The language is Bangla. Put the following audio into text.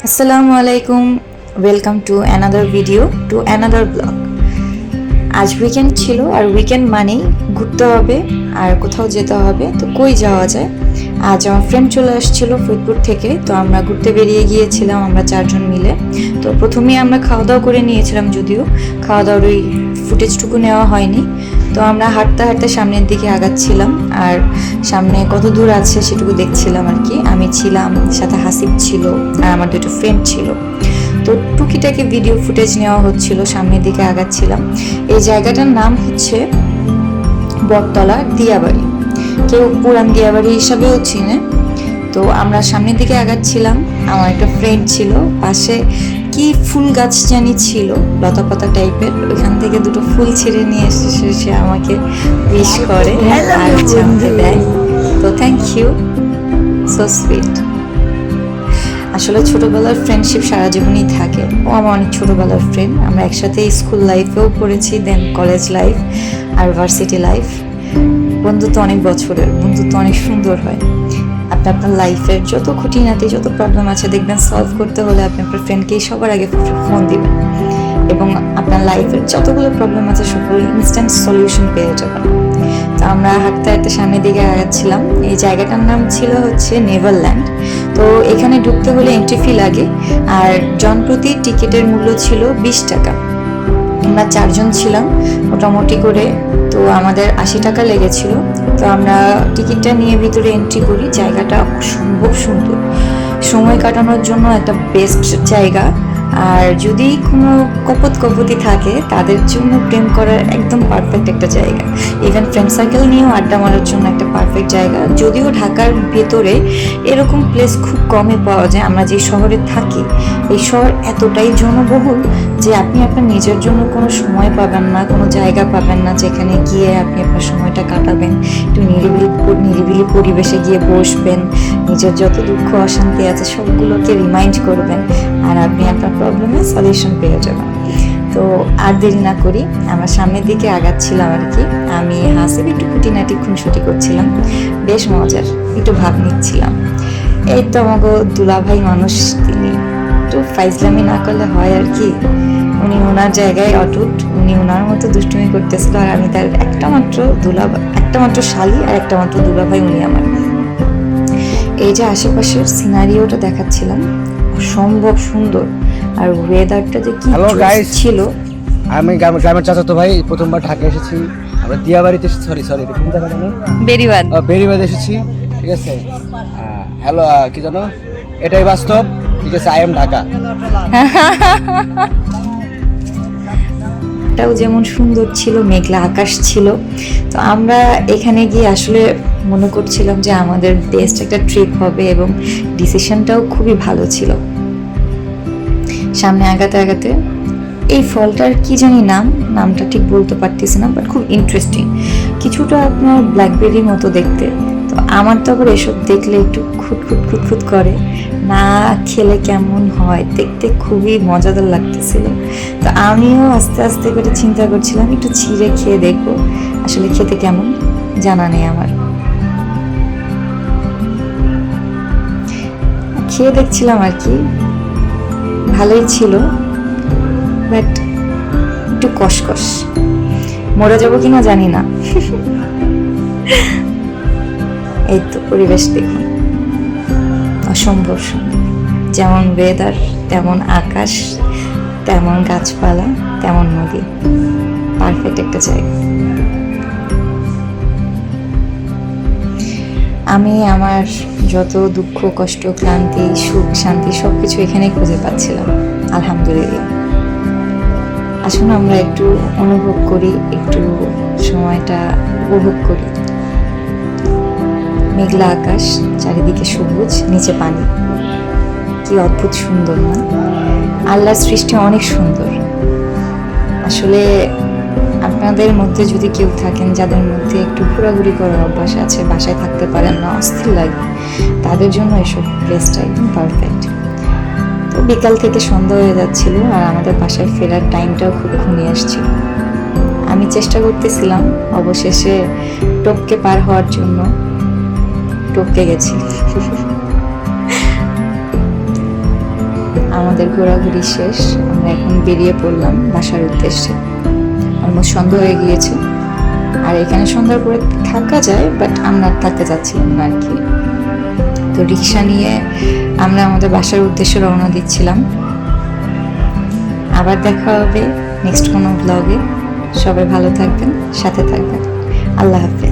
আসসালামু আলাইকুম, welcome to another video to another blog. আজ উইকেন্ড ছিল, আর উইকেন্ড মানেই ঘুরতে হবে আর কোথাও যেতে হবে। তো কই যাওয়া যায়? আজ আমার ফ্রেন্ড চলে আসছিল ফরিদপুর থেকে, তো আমরা ঘুরতে বেরিয়ে গিয়েছিলাম আমরা 4 জন মিলে। তো প্রথমেই আমরা খাওয়া দাওয়া করে নিয়েছিলাম, যদিও খাওয়া দাওয়ার ওই ফুটেজটুকু নেওয়া হয়নি। তো আমরা হাঁটতে হাঁটতে সামনের দিকে আগাচ্ছিলাম, আর সামনে কত দূর আছে সেটুকু দেখছিলাম আর কি। আমি ছিলাম, সাথে হাসিব ছিল, আর আমার 2টো ফ্রেন্ড ছিল। তো টুকিটাকি ভিডিও ফুটেজ নেওয়া হচ্ছিল, সামনের দিকে আগাচ্ছিলাম। এই জায়গাটার নাম হচ্ছে বটতলা দিয়াবাড়ি, কেউ পুরান দিয়াবাড়ি হিসাবেও চিনে। তো আমরা সামনের দিকে আগাচ্ছিলাম, আমার একটা ফ্রেন্ড ছিল পাশে, কি ফুল গাছ জানি ছিল লতা পাতা টাইপের, ওইখান থেকে 2টো ফুল ছিঁড়ে নিয়ে এসে সে আমাকে উইশ করে আর আমাকে দেয়। তো থ্যাংক ইউ, সো সুইট। আসলে ছোটবেলার ফ্রেন্ডশিপ সারা জীবনই থাকে। ও আমার অনেক ছোটবেলার ফ্রেন্ড, আমরা একসাথে স্কুল লাইফেও পড়েছি, দেন কলেজ লাইফ আর ভার্সিটি লাইফ। বন্ধুত্ব অনেক বছরের, বন্ধুত্ব অনেক সুন্দর হয়। আপনি আপনার লাইফের যত খুঁটিনাটি যত প্রবলেম আছে দেখবেন সলভ করতে হলে আপনি আপনার ফ্রেন্ডকেই সবার আগে ফোন দিবেন, এবং আপনার লাইফের যতগুলো প্রবলেম আছে সবগুলো ইনস্ট্যান্ট সলিউশন পেয়ে যাবেন। তো আমরা হাঁটতে হাঁটতে সামনের দিকে আগাচ্ছিলাম। এই জায়গাটার নাম ছিল হচ্ছে নেভারল্যান্ড। তো এখানে ঢুকতে হলে এন্ট্রি ফি লাগে, আর জনপ্রতি টিকিটের মূল্য ছিল 20 টাকা। আমরা 4 জন ছিলাম মোটামুটি করে, তো আমাদের 80 টাকা লেগেছিল। তো আমরা টিকিটটা নিয়ে ভিতরে এন্ট্রি করি। জায়গাটা অসম্ভব সুন্দর, সময় কাটানোর জন্য একটা বেস্ট জায়গা। আর যদি কোনো কপতি থাকে তাদের জন্য প্রেম করার একদম পারফেক্ট একটা জায়গা। ইভেন ফ্রেন্ড সার্কেল নিয়েও আড্ডা মারার জন্য একটা পারফেক্ট জায়গা। যদিও ঢাকার ভেতরে এরকম প্লেস খুব কমই পাওয়া যায়। আমরা যে শহরে থাকি, এই শহর এতটাই জনবহুল যে আপনি আপনার নিজের জন্য কোনো সময় পাবেন না, কোনো জায়গা পাবেন না যেখানে গিয়ে আপনি আপনার সময়টা কাটাবেন, একটু নিরিবিলি পরিবেশে গিয়ে বসবেন, নিজের যত দুঃখ অশান্তি আছে সবগুলোকে রিমাইন্ড করবেন, আর আপনি আপনার প্রবলেমের সলিউশন পেয়ে যাবেন। তো আর দেরি না করি, আমরা সামনের দিকে আগাচ্ছিলাম আর কি। আমি হাসিব একটু খুঁটিনাটি খুনসুটি করছিলাম, বেশ মজার, একটু ভাব নিচ্ছিলাম। এই তো আমাকে দুলাভাই মানুষ, তিনি একটু ফাইজলামি না করলে হয় আর কি। উনি ওনার জায়গায় অটুট, উনি ওনার মতো দুষ্টুমি করতেছিল, আর আমি তার একটা মাত্র শালি আর একটা মাত্র দুলাভাই উনি আমার। এই যে আশেপাশের সিনারিওটা দেখাচ্ছিলাম, অসম্ভব সুন্দর, আর ওয়েদারটা যে কি ছিল। আমি গ্রামের চাচাতো ভাই, প্রথমবার ঢাকা এসেছি আমরা দিয়াবাড়িতে। সরি কোন জায়গা জানো? বেরিবাদ এসেছি, ঠিক আছে। হ্যালো, কি জানো, এটাই বাস্তব, ঠিক আছে। I am Dhaka. এটাও যেমন সুন্দর ছিল, মেঘলা আকাশ ছিল। তো আমরা এখানে গিয়ে আসলে মনে করছিলাম যে আমাদের বেস্ট একটা ট্রিপ হবে, এবং ডিসিশনটাও খুবই ভালো ছিল। সামনে আগাতে এই ফলটার কি জানি নামটা ঠিক বলতে পারতেছি না, বাট খুব ইন্টারেস্টিং, কিছুটা আপনার ব্ল্যাকবেরির মতো দেখতে। তো আমার তো আবার এসব দেখলে একটু খুঁতখুত করে, না খেলে কেমন হয়, দেখতে খুবই মজাদার লাগতেছিল। তো আমিও আস্তে আস্তে করে চিন্তা করছিলাম একটু ছিঁড়ে খেয়ে দেখবো আসলে খেতে কেমন, জানা নেই আমার। খেয়ে দেখছিলাম আর কি, ভালোই ছিল, বাট একটু কসকস। মরে যাবো কিনা জানি না। এই তো পরিবেশ দেখুন, অসম্ভব সুন্দর। যেমন ওয়েদার, তেমন আকাশ, তেমন গাছপালা, তেমন নদী, পারফেক্ট একটা জায়গা। আমি আমার যত দুঃখ কষ্ট ক্লান্তি সুখ শান্তি সবকিছু এখানেই খুঁজে পাচ্ছিলাম, আলহামদুলিল্লাহ। আসুন আমরা একটু অনুভব করি, একটু সময়টা উপভোগ করি। মেঘলা আকাশ, চারিদিকে সবুজ, নিচে পানি, কি অদ্ভুত সুন্দর না? আল্লাহর সৃষ্টি অনেক সুন্দর। আসলে আপনাদের মধ্যে যদি কেউ থাকেন যাদের মধ্যে একটু ঘোরাঘুরি করার অভ্যাস আছে, বাসায় থাকতে পারেন না, অস্থির লাগে, তাদের জন্য এসব প্লেসটা একদম পারফেক্ট। তো বিকাল থেকে সন্ধ্যা হয়ে যাচ্ছিল, আর আমাদের বাসায় ফেরার টাইমটাও খুব ঘনিয়ে আসছিল। আমি চেষ্টা করতেছিলাম, অবশেষে টপকে পার হওয়ার জন্য টপকে গেছি। আমাদের ঘোরাঘুরি শেষ, আমরা এখন বেরিয়ে পড়লাম বাসার উদ্দেশ্যে। অলমোস্ট সন্ধ্যা হয়ে গিয়েছে, আর এখানে সন্ধ্যার পরে থাকা যায়, বাট আমরা আর থাকতে চাচ্ছিলাম না আর কি। তো রিক্সা নিয়ে আমরা আমাদের বাসার উদ্দেশ্যে রওনা দিচ্ছিলাম। আবার দেখা হবে নেক্সট কোনো ব্লগে। সবাই ভালো থাকবেন, সাথে থাকবেন। আল্লাহ হাফেজ।